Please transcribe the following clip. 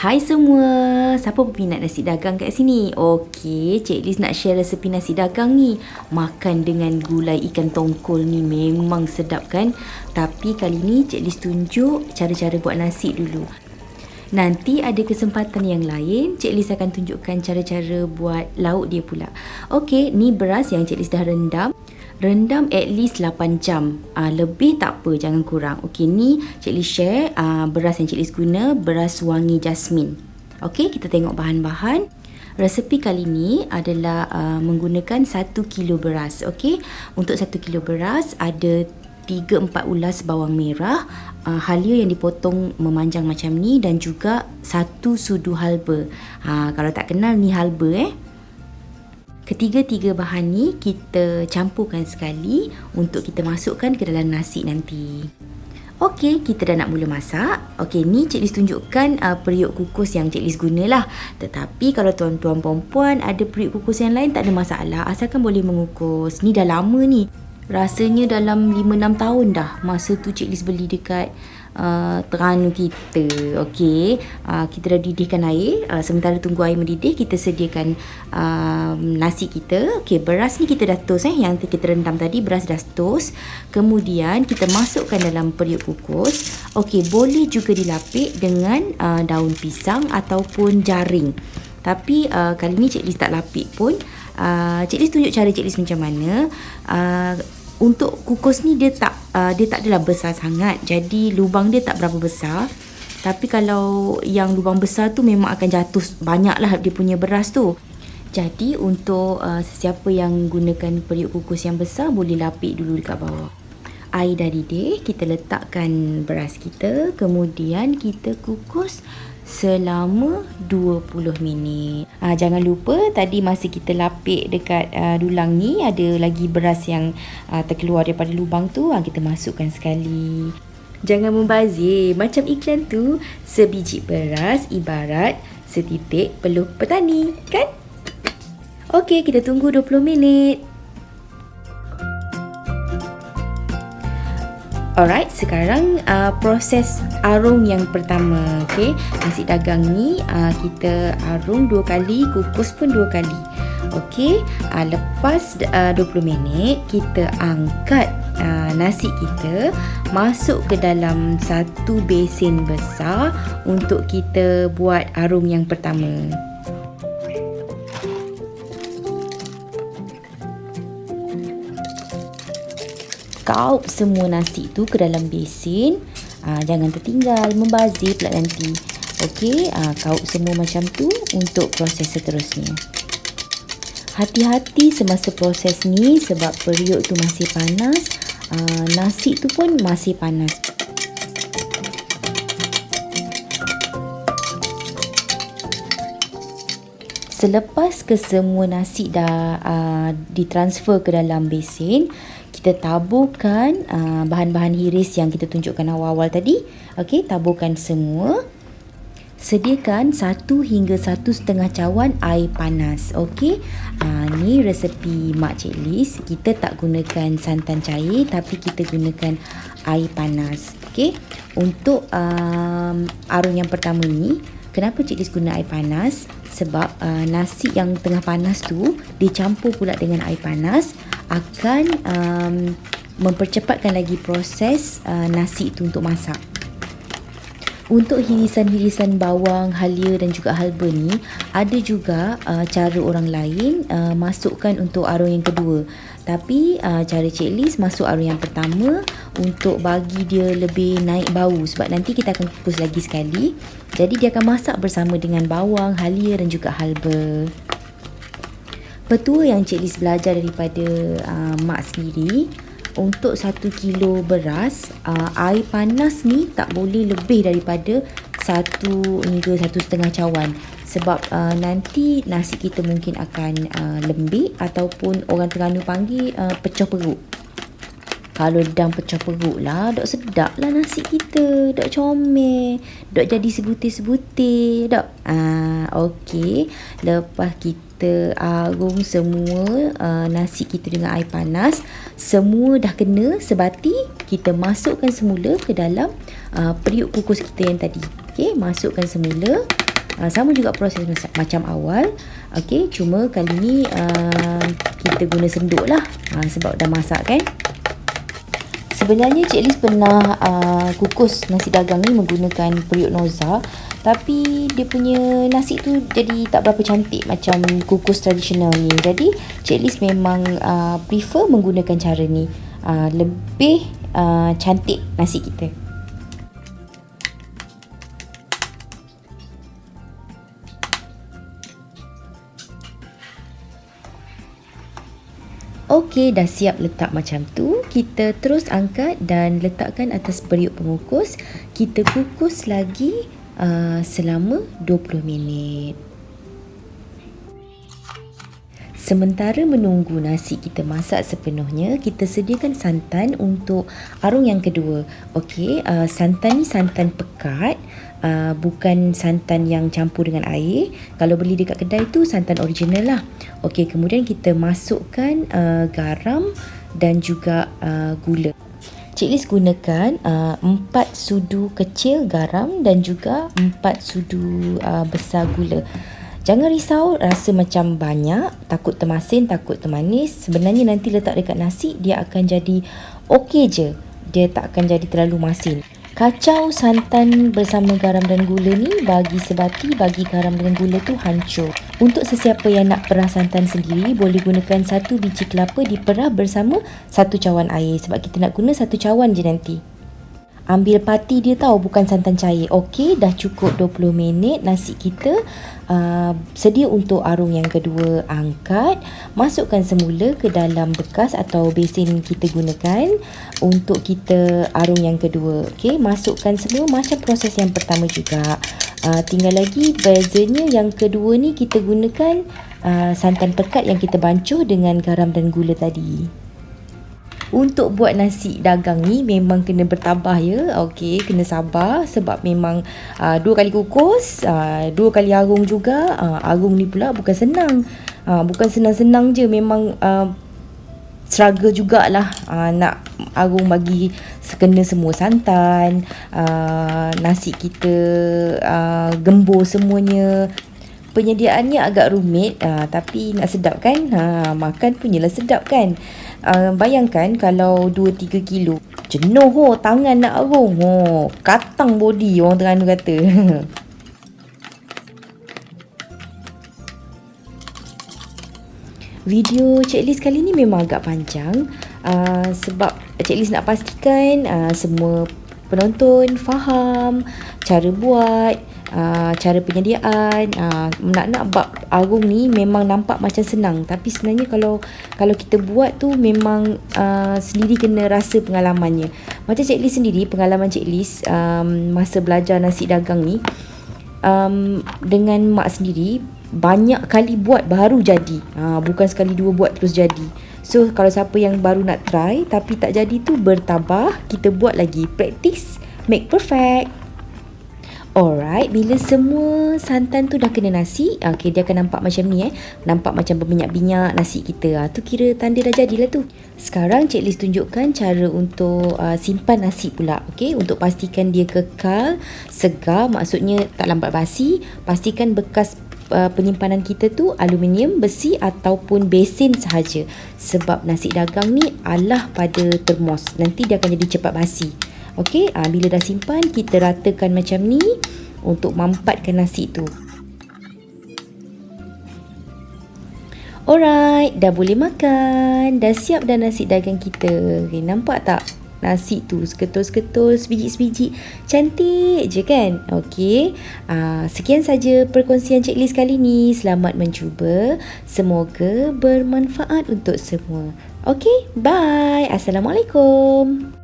Hai semua, siapa berminat nasi dagang kat sini? Okey, Cik Liz nak share resepi nasi dagang ni. Makan dengan gulai ikan tongkol ni memang sedap kan? Tapi kali ni Cik Liz tunjuk cara-cara buat nasi dulu. Nanti ada kesempatan yang lain, Cik Liz akan tunjukkan cara-cara buat lauk dia pula. Okey, ni beras yang Cik Liz dah rendam. Rendam at least 8 jam. Lebih tak apa, jangan kurang. Okey, ni Cik Liz share beras yang Cik Liz guna, beras wangi jasmin. Okey, kita tengok bahan-bahan. Resepi kali ni adalah menggunakan 1 kilo beras. Okey, untuk 1 kilo beras ada 3-4 ulas bawang merah, halia yang dipotong memanjang macam ni, dan juga 1 sudu halba. Kalau tak kenal, ni halba Ketiga-tiga bahan ni kita campurkan sekali untuk kita masukkan ke dalam nasi nanti. Okey, kita dah nak mula masak. Okey, ni Cik Liz tunjukkan periuk kukus yang Cik Liz gunalah. Tetapi kalau tuan-tuan perempuan ada periuk kukus yang lain, tak ada masalah, asalkan boleh mengukus. Ni dah lama ni. Rasanya dalam 5-6 tahun dah. Masa tu Cik Liz beli dekat Terengganu kita. Okey, kita dah didihkan air. Sementara tunggu air mendidih, kita sediakan nasi kita. Okey, beras ni kita dah toast yang kita rendam tadi, beras dah toast. Kemudian kita masukkan dalam periuk kukus. Okey, boleh juga dilapik dengan daun pisang ataupun jaring. Tapi kali ni Cik Liz tak lapik pun. Cik Liz tunjuk cara Cik Liz macam mana. Untuk kukus ni dia tak adalah besar sangat, jadi lubang dia tak berapa besar. Tapi kalau yang lubang besar tu memang akan jatuh banyaklah dia punya beras tu. Jadi untuk sesiapa yang gunakan periuk kukus yang besar, boleh lapik dulu dekat bawah. Air dah didih, kita letakkan beras kita, kemudian kita kukus selama 20 minit. Jangan lupa tadi masa kita lapik dekat dulang ni, ada lagi beras yang terkeluar daripada lubang tu, kita masukkan sekali. Jangan membazir, macam iklan tu, sebiji beras ibarat setitik peluh petani, kan? Okey, kita tunggu 20 minit. Alright, sekarang proses arung yang pertama. Okay, nasi dagang ni kita arung 2 kali, kukus pun 2 kali. Okay, lepas 20 minit kita angkat nasi kita, masuk ke dalam satu besen besar untuk kita buat arung yang pertama. Kaup semua nasi tu ke dalam besen. Jangan tertinggal, membazir pula nanti. Okey, kaup semua macam tu untuk proses seterusnya. Hati-hati semasa proses ni sebab periuk tu masih panas, nasi tu pun masih panas. Selepas ke semua nasi dah ditransfer ke dalam besen, kita taburkan bahan-bahan hiris yang kita tunjukkan awal-awal tadi. Okey, taburkan semua. Sediakan 1 hingga 1,5 cawan air panas. Okey, ni resepi Mak Cik Liz. Kita tak gunakan santan cair, tapi kita gunakan air panas. Okey, untuk arung yang pertama ni, kenapa Cik Liz guna air panas? Sebab nasi yang tengah panas tu dicampur pula dengan air panas, akan mempercepatkan lagi proses nasi tu untuk masak. Untuk hirisan-hirisan bawang, halia dan juga halba ni, ada juga cara orang lain masukkan untuk arung yang kedua. Tapi cara Cik Liz masuk arung yang pertama untuk bagi dia lebih naik bau, sebab nanti kita akan kukus lagi sekali. Jadi dia akan masak bersama dengan bawang, halia dan juga halba. Petua yang Cik Liz belajar daripada mak sendiri, untuk 1 kilo beras, air panas ni tak boleh lebih daripada 1 hingga 1,5 cawan. Sebab nanti nasi kita mungkin akan lembik, ataupun orang Terengganu panggil pecah perut. Kalau dah pecah perut lah, dok sedap lah nasi kita, dok comel, dok jadi sebutir-sebutir, dok. Okey, lepas kita arung semua nasi kita dengan air panas, semua dah kena sebati, kita masukkan semula ke dalam periuk kukus kita yang tadi. Okey, masukkan semula. Sama juga proses macam awal. Okey, cuma kali ni kita guna senduk lah, sebab dah masak kan. Sebenarnya Cik Liz pernah kukus nasi dagang ni menggunakan periuk noza, tapi dia punya nasi tu jadi tak berapa cantik macam kukus tradisional ni. Jadi Cik Liz memang prefer menggunakan cara ni, lebih cantik nasi kita. Okey, dah siap letak macam tu. Kita terus angkat dan letakkan atas periuk pengukus. Kita kukus lagi selama 20 minit. Sementara menunggu nasi kita masak sepenuhnya, kita sediakan santan untuk arung yang kedua. Okey, santan ni santan pekat, bukan santan yang campur dengan air. Kalau beli dekat kedai tu santan original lah. Okey, kemudian kita masukkan garam dan juga gula. Cik Liz gunakan 4 sudu kecil garam dan juga 4 sudu besar gula. Jangan risau rasa macam banyak, takut termasin, takut termanis. Sebenarnya nanti letak dekat nasi, dia akan jadi okey je. Dia tak akan jadi terlalu masin. Kacau santan bersama garam dan gula ni, bagi sebati, bagi garam dan gula tu hancur. Untuk sesiapa yang nak perah santan sendiri, boleh gunakan 1 biji kelapa diperah bersama 1 cawan air. Sebab kita nak guna 1 cawan je nanti. Ambil pati dia tahu, bukan santan cair. Okey, dah cukup 20 minit nasi kita. Sedia untuk arung yang kedua. Angkat, masukkan semula ke dalam bekas atau besin kita gunakan untuk kita arung yang kedua. Okey, masukkan semua macam proses yang pertama juga. Tinggal lagi bezanya yang kedua ni kita gunakan santan pekat yang kita bancuh dengan garam dan gula tadi. Untuk buat nasi dagang ni memang kena bertabah ya. Okey, kena sabar sebab memang 2 kali kukus, 2 kali arung juga. Arung ni pula bukan senang. Bukan senang-senang je, memang struggle jugalah nak arung bagi kena semua santan, nasi kita gembur semuanya. Penyediaannya agak rumit, tapi nak sedap kan? Makan punyalah sedap kan? Bayangkan kalau 2-3 kilo. Jenuh tangan nak arung. Katang body orang Terengganu kata. Video Cik Liz kali ni memang agak panjang, sebab Cik Liz nak pastikan semua penonton faham cara buat, cara penyediaan. Nak bab arung ni memang nampak macam senang, tapi sebenarnya kalau kita buat tu memang sendiri kena rasa pengalamannya. Macam Cik Liz sendiri, pengalaman Cik Liz masa belajar nasi dagang ni, dengan mak sendiri banyak kali buat baru jadi, bukan sekali dua buat terus jadi. So kalau siapa yang baru nak try tapi tak jadi tu, bertabah, kita buat lagi, practice make perfect. Alright, bila semua santan tu dah kena nasi, okay, dia akan nampak macam ni nampak macam berminyak-minyak nasi kita. Tu kira tanda dah jadilah tu. Sekarang Cik Liz tunjukkan cara untuk simpan nasi pula. Okay, untuk pastikan dia kekal segar, maksudnya tak lambat basi. Pastikan bekas penyimpanan kita tu aluminium, besi ataupun besin sahaja. Sebab nasi dagang ni alah pada termos, nanti dia akan jadi cepat basi. Okey, bila dah simpan, kita ratakan macam ni untuk mampatkan nasi tu. Alright, dah boleh makan. Dah siap dah nasi dagang kita. Okay, nampak tak? Nasi tu seketul-seketul, sebiji-sebiji. Cantik je kan? Okey, sekian saja perkongsian Cik Liz kali ni. Selamat mencuba. Semoga bermanfaat untuk semua. Okey, bye. Assalamualaikum.